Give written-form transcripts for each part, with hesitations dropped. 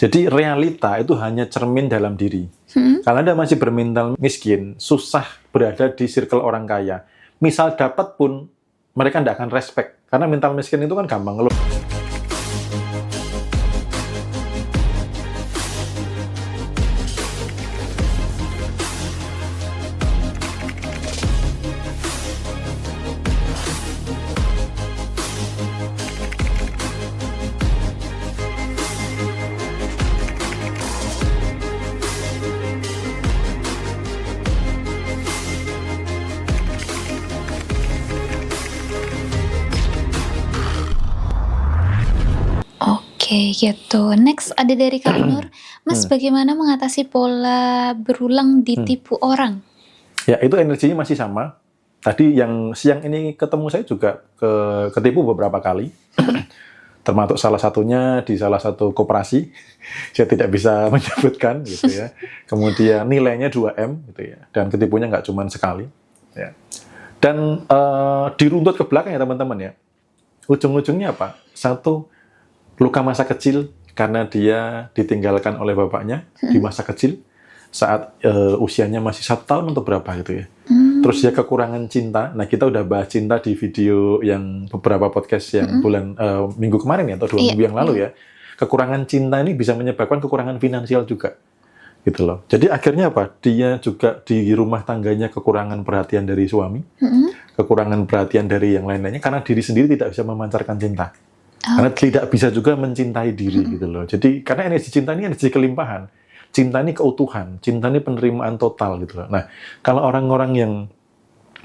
Jadi realita itu hanya cermin dalam diri. Kalau Anda masih bermental miskin, susah berada di circle orang kaya. Misal dapat pun, mereka tidak akan respect. Karena mental miskin itu kan gampang ngeluh. Oke, gitu. Next ada dari Kak Nur. Mas, bagaimana mengatasi pola berulang ditipu orang? Ya, itu energinya masih sama. Tadi yang siang ini ketemu saya juga ketipu beberapa kali. Termasuk salah satunya di salah satu koperasi. Saya tidak bisa menyebutkan gitu ya. Kemudian nilainya 2M gitu ya. Dan ketipunya nggak cuma sekali. Ya. Dan diruntut ke belakang ya teman-teman ya. Ujung-ujungnya apa? Satu, luka masa kecil karena dia ditinggalkan oleh bapaknya di masa kecil saat usianya masih 1 tahun atau berapa gitu ya. Terus dia kekurangan cinta. Nah, kita udah bahas cinta di video yang beberapa podcast yang minggu kemarin ya atau 2 minggu yang lalu ya. Kekurangan cinta ini bisa menyebabkan kekurangan finansial juga gitu loh. Jadi akhirnya apa? Dia juga di rumah tangganya kekurangan perhatian dari suami, kekurangan perhatian dari yang lain-lainnya karena diri sendiri tidak bisa memancarkan cinta. Karena tidak bisa juga mencintai diri gitu loh. Jadi karena energi cinta ini energi kelimpahan. Cinta ini keutuhan, cinta ini penerimaan total gitu loh. Nah, kalau orang-orang yang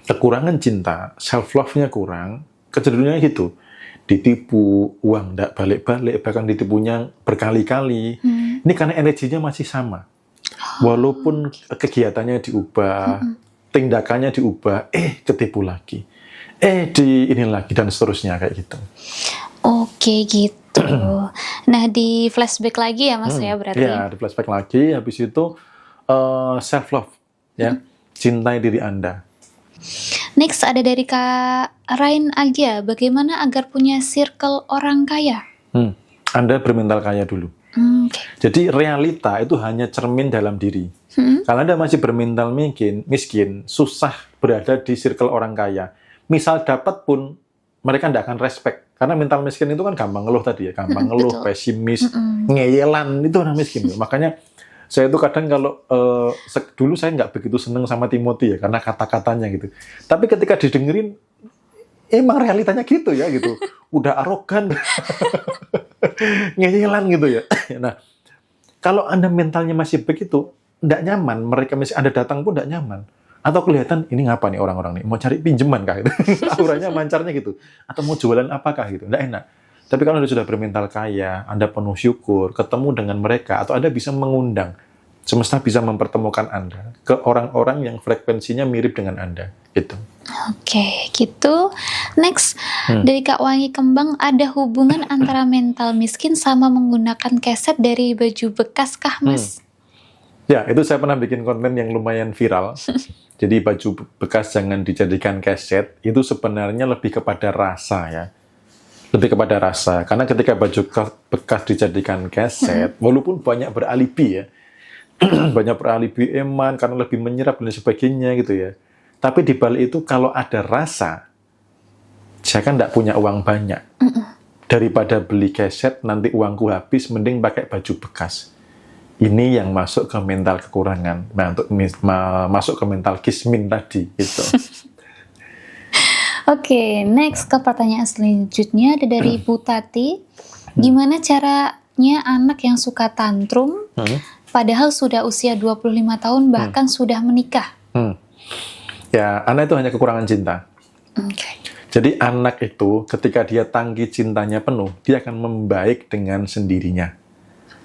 kekurangan cinta, self love-nya kurang, kecenderungannya gitu. Ditipu, uang tidak balik-balik, bahkan ditipunya berkali-kali. Ini karena energinya masih sama. Walaupun kegiatannya diubah, tindakannya diubah, ketipu lagi. Ini lagi dan seterusnya kayak gitu. Oke, gitu. Nah, di flashback lagi ya Mas ya berarti? Ya, di flashback lagi. Habis itu self love, ya, cintai diri Anda. Next ada dari Kak Rain Agia. Bagaimana agar punya circle orang kaya? Anda bermental kaya dulu. Jadi realita itu hanya cermin dalam diri. Kalau Anda masih bermental miskin, susah berada di circle orang kaya. Misal dapat pun, mereka tidak akan respect. Karena mental miskin itu kan gampang ngeluh tadi ya. Gampang ngeluh, pesimis, ngeyelan. Itu orang miskin. Makanya saya itu kadang kalau dulu saya nggak begitu seneng sama Timothy ya. Karena kata-katanya gitu. Tapi ketika didengerin, emang realitanya gitu ya gitu. Udah arogan. Ngeyelan gitu ya. Nah, kalau Anda mentalnya masih begitu, nggak nyaman. Mereka masih Anda datang pun nggak nyaman. Atau kelihatan, ini ngapa nih orang-orang nih? Mau cari pinjaman kah? Gitu. Auranya mancarnya gitu. Atau mau jualan apakah gitu. Nggak enak. Tapi kalau Anda sudah bermental kaya, Anda penuh syukur, ketemu dengan mereka, atau Anda bisa mengundang, semesta bisa mempertemukan Anda ke orang-orang yang frekuensinya mirip dengan Anda. Gitu. Oke, gitu. Next, dari Kak Wangi Kembang, ada hubungan antara mental miskin sama menggunakan keset dari baju bekas kah, Mas? Ya, itu saya pernah bikin konten yang lumayan viral. Jadi baju bekas jangan dijadikan keset, itu sebenarnya lebih kepada rasa ya. Lebih kepada rasa. Karena ketika baju bekas dijadikan keset, walaupun banyak beralibi ya. Banyak beralibi eman, karena lebih menyerap dan sebagainya gitu ya. Tapi di balik itu kalau ada rasa, saya kan tidak punya uang banyak. Daripada beli keset, nanti uangku habis, mending pakai baju bekas. Ini yang masuk ke mental kekurangan, untuk masuk ke mental kismin tadi, gitu. Oke, next ke pertanyaan selanjutnya ada dari Bu Tati. Gimana caranya anak yang suka tantrum, padahal sudah usia 25 tahun bahkan sudah menikah? Ya, anak itu hanya kekurangan cinta. Jadi anak itu ketika dia tangki cintanya penuh, dia akan membaik dengan sendirinya.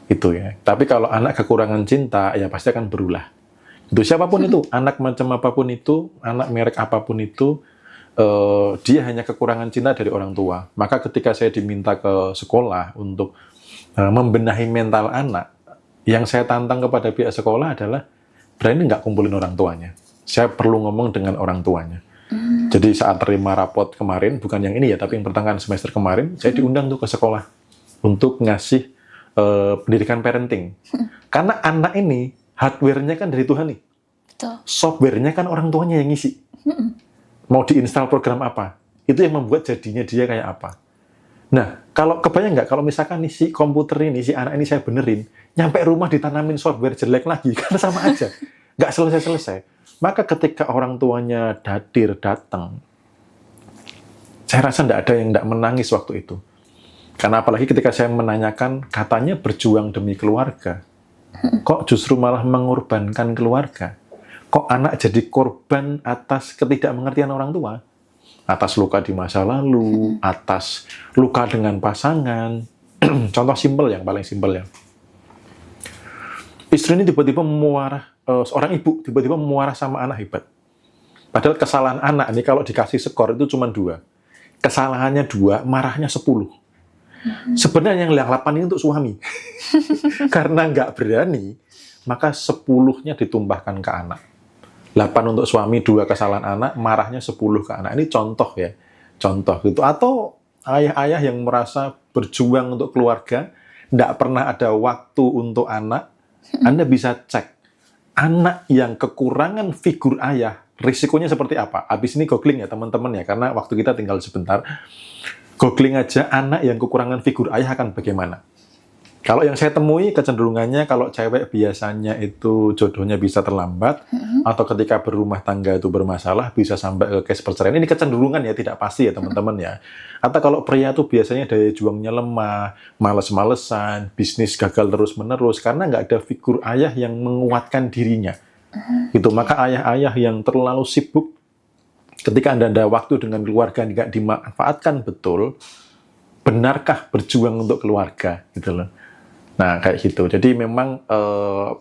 Itu ya. Tapi kalau anak kekurangan cinta, ya pasti akan berulah. Itu siapapun itu, anak macam apapun itu, anak merek apapun itu, dia hanya kekurangan cinta dari orang tua. Maka ketika saya diminta ke sekolah untuk membenahi mental anak, yang saya tantang kepada pihak sekolah adalah berani nggak kumpulin orang tuanya. Saya perlu ngomong dengan orang tuanya. Jadi saat terima rapot kemarin, bukan yang ini ya, tapi yang pertengahan semester kemarin, saya diundang tuh ke sekolah untuk ngasih pendidikan parenting. Karena anak ini hardware-nya kan dari Tuhan nih. Betul. Software-nya kan orang tuanya yang ngisi. Mau diinstal program apa? Itu yang membuat jadinya dia kayak apa. Nah, kalau kebayang nggak kalau misalkan nih si komputer ini, si anak ini saya benerin, nyampe rumah ditanamin software jelek lagi, kan sama aja. Nggak selesai-selesai. Maka ketika orang tuanya datang, saya rasa nggak ada yang nggak menangis waktu itu. Karena apalagi ketika saya menanyakan, katanya berjuang demi keluarga. Kok justru malah mengorbankan keluarga? Kok anak jadi korban atas ketidakmengertian orang tua? Atas luka di masa lalu, atas luka dengan pasangan. Contoh simpel, yang paling simpel ya. Istri ini tiba-tiba memuarah, seorang ibu tiba-tiba memuarah sama anak hebat. Padahal kesalahan anak ini kalau dikasih skor itu cuma 2. Kesalahannya 2, marahnya 10. Sebenarnya yang 8 ini untuk suami. Karena nggak berani, maka 10-nya ditumpahkan ke anak. 8 untuk suami, 2 kesalahan anak, marahnya 10 ke anak. Ini contoh ya, contoh gitu. Atau ayah-ayah yang merasa berjuang untuk keluarga, nggak pernah ada waktu untuk anak. Anda bisa cek, anak yang kekurangan figur ayah, risikonya seperti apa? Habis ini googling ya teman-teman ya, karena waktu kita tinggal sebentar. Googling aja, anak yang kekurangan figur ayah akan bagaimana. Kalau yang saya temui kecenderungannya kalau cewek biasanya itu jodohnya bisa terlambat, atau ketika berumah tangga itu bermasalah bisa sampai ke case perceraian. Ini kecenderungan ya, tidak pasti ya teman-teman ya. Atau kalau pria itu biasanya daya juangnya lemah, males-malesan, bisnis gagal terus-menerus karena nggak ada figur ayah yang menguatkan dirinya. Gitu. Maka ayah-ayah yang terlalu sibuk ketika Anda ada waktu dengan keluarga nggak dimanfaatkan betul, benarkah berjuang untuk keluarga gitu loh. Nah, kayak gitu. Jadi memang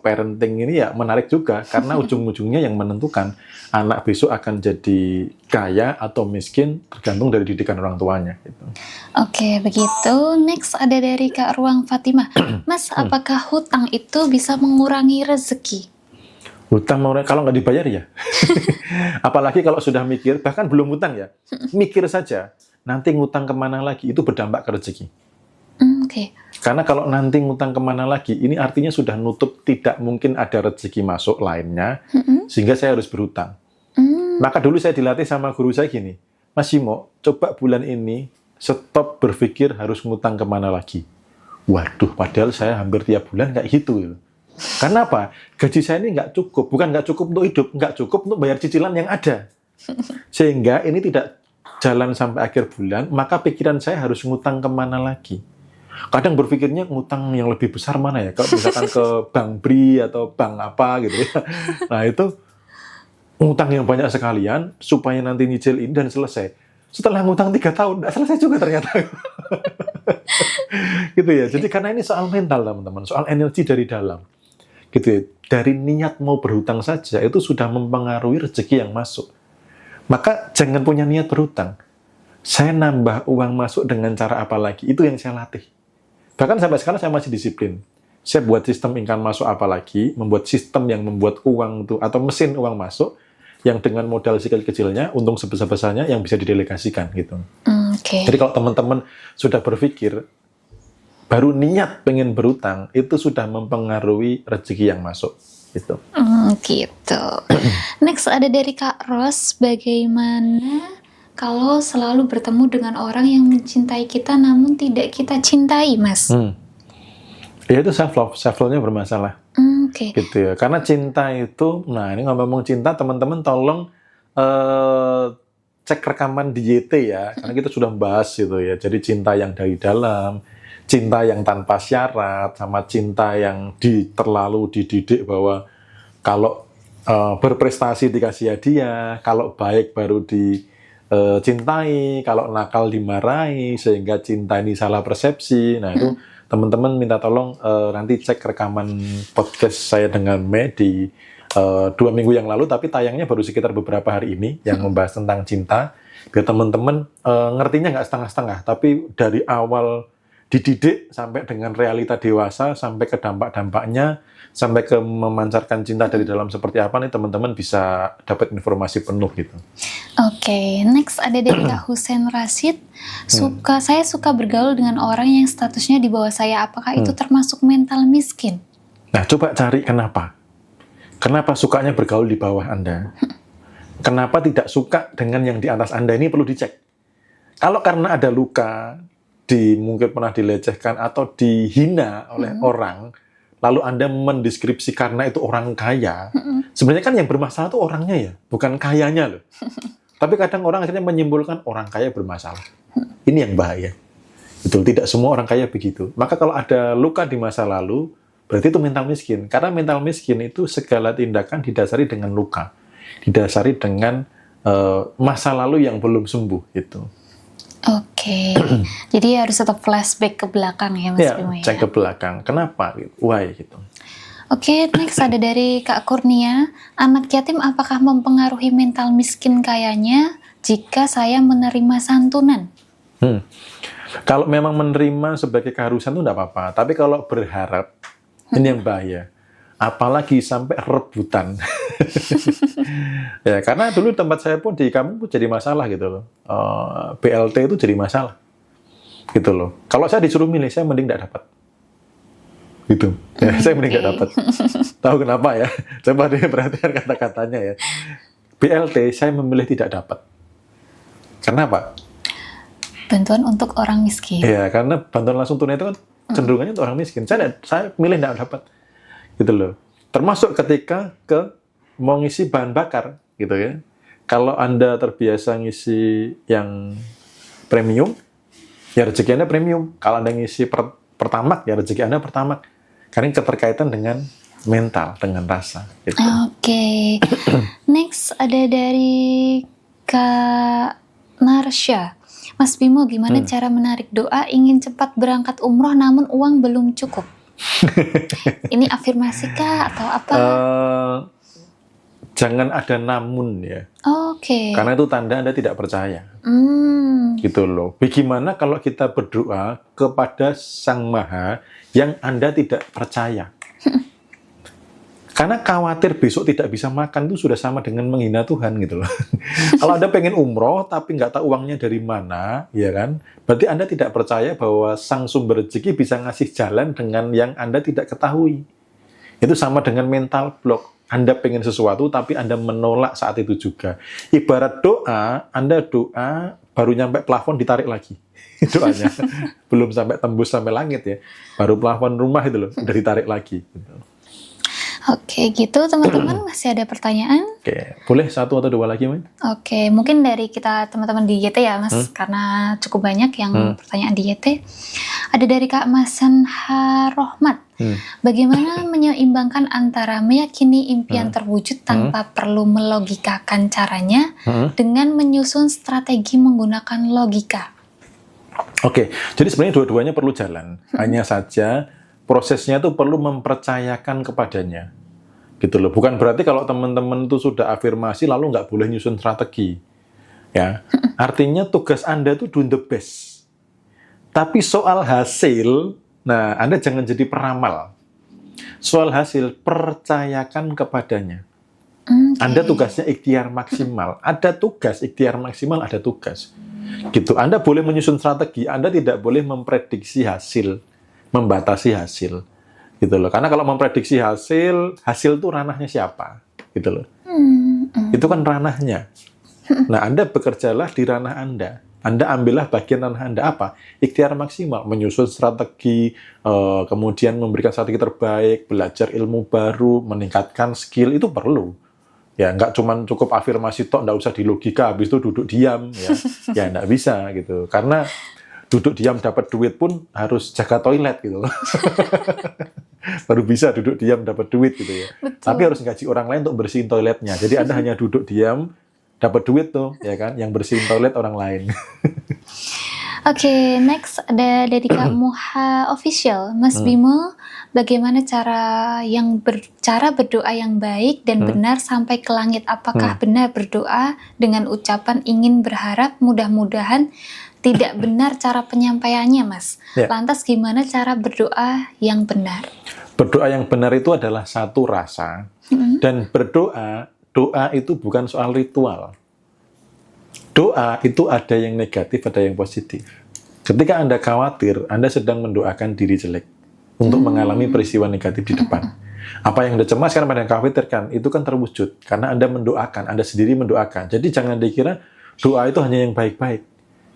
parenting ini ya menarik juga karena ujung-ujungnya yang menentukan anak besok akan jadi kaya atau miskin tergantung dari didikan orang tuanya. Gitu. Oke, begitu. Next ada dari Kak Ruang Fatimah. Mas, apakah hutang itu bisa mengurangi rezeki? Hutang kalau nggak dibayar ya. Apalagi kalau sudah mikir, bahkan belum hutang ya. Mikir saja, nanti ngutang kemana lagi, itu berdampak ke rezeki. Oke. Karena kalau nanti ngutang kemana lagi, ini artinya sudah nutup tidak mungkin ada rezeki masuk lainnya, sehingga saya harus berhutang. Maka dulu saya dilatih sama guru saya gini, Mas Simo, coba bulan ini stop berpikir harus ngutang kemana lagi. Waduh, padahal saya hampir tiap bulan kayak gitu. Karena apa? Gaji saya ini nggak cukup, bukan nggak cukup untuk hidup, nggak cukup untuk bayar cicilan yang ada. Sehingga ini tidak jalan sampai akhir bulan, maka pikiran saya harus ngutang kemana lagi. Kadang berpikirnya ngutang yang lebih besar mana ya? Kalau misalkan ke Bank BRI atau bank apa gitu ya. Nah itu ngutang yang banyak sekalian supaya nanti nyicil ini dan selesai. Setelah ngutang 3 tahun, nggak selesai juga ternyata. Gitu ya. Jadi karena ini soal mental teman-teman, soal energi dari dalam. Gitu ya. Dari niat mau berhutang saja itu sudah mempengaruhi rezeki yang masuk. Maka jangan punya niat berhutang. Saya nambah uang masuk dengan cara apa lagi? Itu yang saya latih. Bahkan sampai sekarang saya masih disiplin. Saya buat sistem income masuk apa lagi, membuat sistem yang membuat uang itu atau mesin uang masuk yang dengan modal sekecil-kecilnya, untung sebesar-besarnya yang bisa didelegasikan gitu. Jadi kalau teman-teman sudah berpikir baru niat pengen berutang, itu sudah mempengaruhi rezeki yang masuk gitu. Gitu. Next ada dari Kak Ros, bagaimana kalau selalu bertemu dengan orang yang mencintai kita namun tidak kita cintai, Mas? Ya itu self-love. Self-love-nya bermasalah. Gitu ya. Karena cinta itu, nah ini ngomong cinta, teman-teman tolong cek rekaman di YT ya. Karena kita sudah bahas gitu ya. Jadi cinta yang dari dalam, cinta yang tanpa syarat, sama cinta yang terlalu dididik bahwa kalau berprestasi dikasih hadiah, kalau baik baru cintai, kalau nakal dimarahi, sehingga cinta ini salah persepsi. Nah itu teman-teman minta tolong nanti cek rekaman podcast saya dengan Mei di 2 minggu yang lalu, tapi tayangnya baru sekitar beberapa hari ini yang membahas tentang cinta. Biar teman-teman ngertinya nggak setengah-setengah, tapi dari awal dididik sampai dengan realita dewasa, sampai ke dampak-dampaknya, sampai ke memancarkan cinta dari dalam seperti apa nih teman-teman bisa dapat informasi penuh gitu. Oke, next ada dari Kak Husen Rashid. Saya suka bergaul dengan orang yang statusnya di bawah saya. Apakah itu termasuk mental miskin? Nah, coba cari kenapa. Kenapa sukanya bergaul di bawah Anda? Kenapa tidak suka dengan yang di atas Anda? Ini perlu dicek. Kalau karena ada luka, mungkin pernah dilecehkan atau dihina oleh orang, lalu Anda mendeskripsi karena itu orang kaya, sebenarnya kan yang bermasalah itu orangnya ya, bukan kayanya loh. Tapi kadang orang akhirnya menyimpulkan orang kaya bermasalah. Ini yang bahaya. Betul, tidak semua orang kaya begitu. Maka kalau ada luka di masa lalu, berarti itu mental miskin. Karena mental miskin itu segala tindakan didasari dengan luka. Didasari dengan masa lalu yang belum sembuh gitu. Oke, jadi harus tetap flashback ke belakang ya Mas Bimo ya? Cek ke belakang. Kenapa? Why gitu. Oke, next ada dari Kak Kurnia. Anak yatim apakah mempengaruhi mental miskin kayanya jika saya menerima santunan? Kalau memang menerima sebagai keharusan itu enggak apa-apa. Tapi kalau berharap, ini yang bahaya. Apalagi sampai rebutan. Ya, karena dulu tempat saya pun di kampung pun jadi masalah gitu loh. BLT itu jadi masalah. Gitu loh. Kalau saya disuruh milih, saya mending tidak dapat. Gitu. Ya, saya mending tidak dapat. Tahu kenapa ya? Coba deh perhatikan kata-katanya ya. BLT saya memilih tidak dapat. Kenapa? Bantuan untuk orang miskin. Iya, karena bantuan langsung tunai itu kan cenderungannya untuk orang miskin. Saya milih tidak dapat. Gitu loh. Termasuk ketika mau ngisi bahan bakar gitu ya. Kalau Anda terbiasa ngisi yang premium, ya rezeki Anda premium. Kalau Anda ngisi pertamak, ya rezeki Anda pertamak. Karena keterkaitan dengan mental, dengan rasa. Gitu. Oke. Next ada dari Kak Narsha. Mas Bimo, gimana cara menarik doa ingin cepat berangkat umroh namun uang belum cukup? Ini afirmasi kah atau apa? Jangan ada namun ya. Oke. Karena itu tanda Anda tidak percaya. Gitu loh. Bagaimana kalau kita berdoa kepada Sang Maha yang Anda tidak percaya? Karena khawatir besok tidak bisa makan itu sudah sama dengan menghina Tuhan gitu loh. Kalau Anda pengen umroh tapi nggak tahu uangnya dari mana, ya kan? Berarti Anda tidak percaya bahwa Sang Sumber Rezeki bisa ngasih jalan dengan yang Anda tidak ketahui. Itu sama dengan mental block. Anda pengen sesuatu tapi Anda menolak saat itu juga. Ibarat doa, Anda doa baru nyampe plafon ditarik lagi. Doanya. Belum sampai tembus sampai langit ya. Baru plafon rumah itu loh, udah ditarik lagi gitu. Oke, gitu teman-teman. Masih ada pertanyaan? Oke, boleh satu atau dua lagi, Mas? Oke, mungkin dari kita teman-teman di YT ya, Mas, karena cukup banyak yang pertanyaan di YT. Ada dari Kak Masan Harohmat. Bagaimana menyeimbangkan antara meyakini impian terwujud tanpa perlu melogikakan caranya dengan menyusun strategi menggunakan logika? Oke, jadi sebenarnya dua-duanya perlu jalan. Hanya saja prosesnya itu perlu mempercayakan kepadanya. Gitu loh. Bukan berarti kalau teman-teman itu sudah afirmasi lalu nggak boleh nyusun strategi. Ya. Artinya tugas Anda itu doing the best. Tapi soal hasil, nah Anda jangan jadi peramal. Soal hasil, percayakan kepadanya. Anda tugasnya ikhtiar maksimal. Ada tugas, ikhtiar maksimal ada tugas. Gitu. Anda boleh menyusun strategi, Anda tidak boleh memprediksi hasil. Membatasi hasil gitu loh, karena kalau memprediksi hasil itu ranahnya siapa gitu loh. Itu kan ranahnya. Nah, Anda bekerjalah di ranah Anda ambillah bagian ranah Anda apa, ikhtiar maksimal, menyusun strategi, kemudian memberikan strategi terbaik, belajar ilmu baru, meningkatkan skill, itu perlu ya. Nggak cuman cukup afirmasi tok, nggak usah di logika habis itu duduk diam ya. Ya nggak bisa gitu, karena duduk diam dapat duit pun harus jaga toilet gitu loh. Baru bisa duduk diam dapat duit gitu ya. Betul. Tapi harus gaji orang lain untuk bersihin toiletnya. Jadi Anda hanya duduk diam dapat duit tuh, ya kan? Yang bersihin toilet orang lain. Oke, next ada dari Kak Muha Official. Mas Bimo, bagaimana cara berdoa yang baik dan benar sampai ke langit? Apakah benar berdoa dengan ucapan ingin berharap mudah-mudahan tidak benar cara penyampaiannya, Mas. Ya. Lantas gimana cara berdoa yang benar? Berdoa yang benar itu adalah satu rasa, dan doa itu bukan soal ritual. Doa itu ada yang negatif, ada yang positif. Ketika Anda khawatir, Anda sedang mendoakan diri jelek untuk mengalami peristiwa negatif di depan. Apa yang Anda cemaskan, apa yang khawatirkan, itu kan terwujud. Karena Anda mendoakan, Anda sendiri mendoakan. Jadi jangan dikira doa itu hanya yang baik-baik.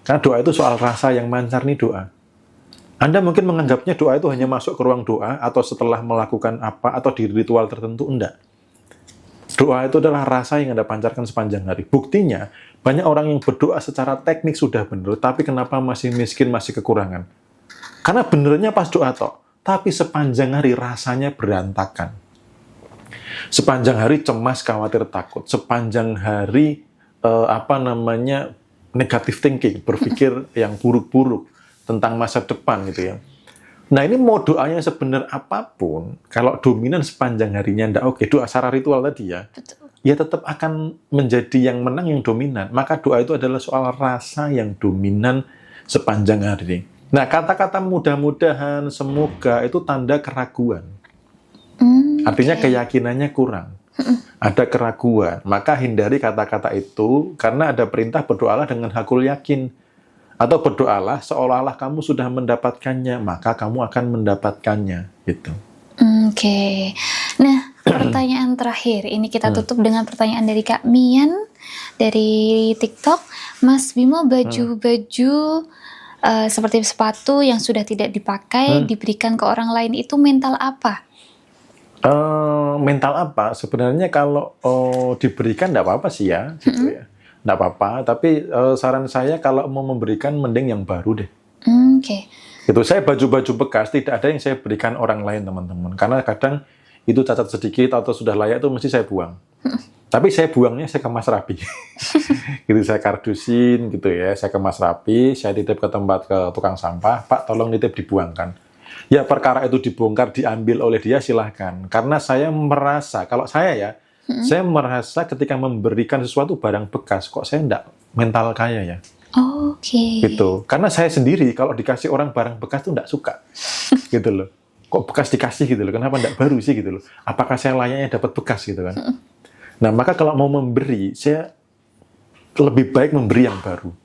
Karena doa itu soal rasa yang mancar nih doa. Anda mungkin menganggapnya doa itu hanya masuk ke ruang doa, atau setelah melakukan apa, atau di ritual tertentu, enggak. Doa itu adalah rasa yang Anda pancarkan sepanjang hari. Buktinya, banyak orang yang berdoa secara teknik sudah benar, tapi kenapa masih miskin, masih kekurangan? Karena benernya pas doa toh, tapi sepanjang hari rasanya berantakan. Sepanjang hari cemas, khawatir, takut. Sepanjang hari negative thinking, berpikir yang buruk-buruk tentang masa depan gitu ya. Nah ini mau doanya sebenar apapun, kalau dominan sepanjang harinya ndak oke, doa secara ritual tadi ya, ya tetap akan menjadi yang menang, yang dominan. Maka doa itu adalah soal rasa yang dominan sepanjang hari. Nah kata-kata mudah-mudahan, semoga itu tanda keraguan. Artinya keyakinannya kurang. Ada keraguan. Maka hindari kata-kata itu, karena ada perintah berdoalah dengan hakul yakin. Atau berdoalah seolah-olah kamu sudah mendapatkannya, maka kamu akan mendapatkannya. Gitu. Oke. Nah, pertanyaan terakhir. Ini kita tutup dengan pertanyaan dari Kak Mian dari TikTok. Mas Bimo, baju-baju seperti sepatu yang sudah tidak dipakai diberikan ke orang lain itu mental apa? Mental apa? Sebenarnya kalau diberikan nggak apa-apa sih ya, gitu ya. Nggak apa-apa, tapi saran saya kalau mau memberikan mending yang baru deh. Oke. Gitu. Saya baju-baju bekas tidak ada yang saya berikan orang lain, teman-teman. Karena kadang itu cacat sedikit atau sudah layak itu mesti saya buang. Tapi saya buangnya saya kemas rapi. Gitu, saya kardusin gitu ya, saya kemas rapi, saya titip ke tukang sampah, Pak tolong nitip dibuangkan. Ya perkara itu dibongkar, diambil oleh dia silahkan. Karena saya merasa, kalau saya ya, saya merasa ketika memberikan sesuatu barang bekas, kok saya enggak mental kaya ya. Oke. Gitu. Karena saya sendiri kalau dikasih orang barang bekas tuh enggak suka. Gitu loh. Kok bekas dikasih gitu loh, kenapa enggak baru sih gitu loh. Apakah saya layaknya dapat bekas gitu kan. Nah maka kalau mau memberi, saya lebih baik memberi yang baru.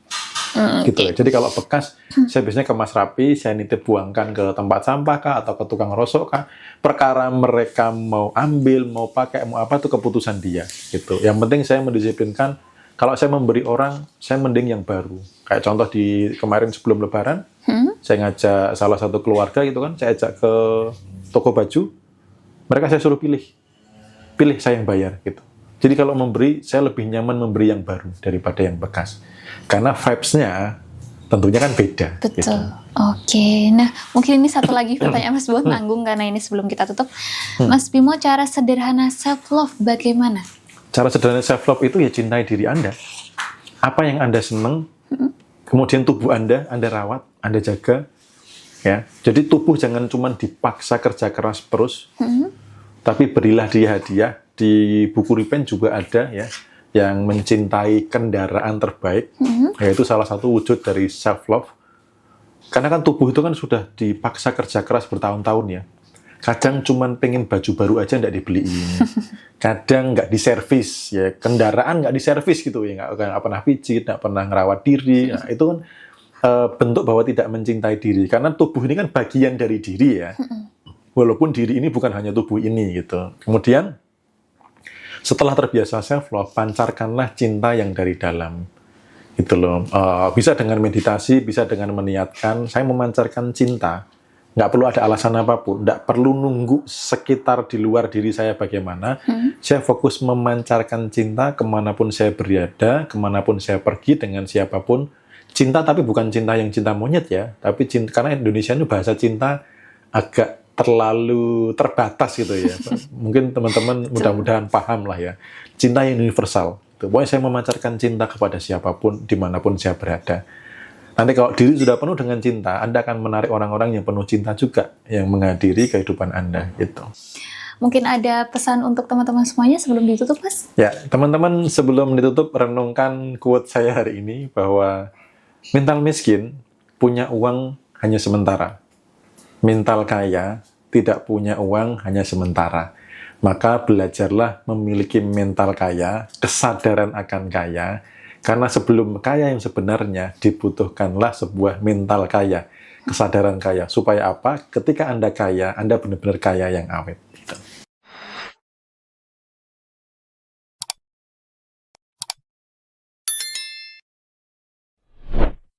Gitu ya. Jadi kalau bekas, saya biasanya kemas rapi, saya nitip buangkan ke tempat sampah kah, atau ke tukang rosok kah. Perkara mereka mau ambil, mau pakai, mau apa, itu keputusan dia. Gitu. Yang penting saya mendisiplinkan, kalau saya memberi orang, saya mending yang baru. Kayak contoh di kemarin sebelum Lebaran, saya ngajak salah satu keluarga gitu kan, saya ajak ke toko baju, mereka saya suruh pilih saya yang bayar gitu. Jadi kalau memberi, saya lebih nyaman memberi yang baru daripada yang bekas. Karena vibes-nya tentunya kan beda. Betul. Gitu. Oke. Nah, mungkin ini satu lagi pertanyaan Mas buat nanggung karena ini sebelum kita tutup. Mas Bimo, cara sederhana self-love bagaimana? Cara sederhana self-love itu ya cintai diri Anda. Apa yang Anda senang, kemudian tubuh Anda rawat, Anda jaga. Ya. Jadi tubuh jangan cuma dipaksa kerja keras terus, tapi berilah dia hadiah. Di buku Ripen juga ada ya, yang mencintai kendaraan terbaik, yaitu salah satu wujud dari self-love. Karena kan tubuh itu kan sudah dipaksa kerja keras bertahun-tahun ya. Kadang cuman pengen baju baru aja nggak dibeliin. Kadang nggak diservis, ya kendaraan nggak diservis gitu ya, nggak pernah pijit, nggak pernah ngerawat diri. Nah, itu kan bentuk bahwa tidak mencintai diri. Karena tubuh ini kan bagian dari diri ya. Walaupun diri ini bukan hanya tubuh ini gitu. Kemudian setelah terbiasa self-love, pancarkanlah cinta yang dari dalam. Gitu loh. Bisa dengan meditasi, bisa dengan meniatkan, saya memancarkan cinta. Nggak perlu ada alasan apapun, nggak perlu nunggu sekitar di luar diri saya bagaimana. Saya fokus memancarkan cinta kemanapun saya berada, kemanapun saya pergi, dengan siapapun. Cinta tapi bukan cinta yang cinta monyet ya, tapi cinta, karena Indonesia ini bahasa cinta agak terlalu terbatas gitu ya. Mungkin teman-teman mudah-mudahan paham lah ya. Cinta yang universal. Pokoknya saya memancarkan cinta kepada siapapun, dimanapun saya berada. Nanti kalau diri sudah penuh dengan cinta, Anda akan menarik orang-orang yang penuh cinta juga, yang menghadiri kehidupan Anda. Gitu. Mungkin ada pesan untuk teman-teman semuanya sebelum ditutup, Mas? Ya, teman-teman sebelum ditutup, renungkan quote saya hari ini, bahwa Mental miskin punya uang hanya sementara. Mental kaya tidak punya uang hanya sementara. Maka belajarlah memiliki mental kaya, kesadaran akan kaya, karena sebelum kaya yang sebenarnya dibutuhkanlah sebuah mental kaya, kesadaran kaya. Supaya apa? Ketika Anda kaya, Anda benar-benar kaya yang awet.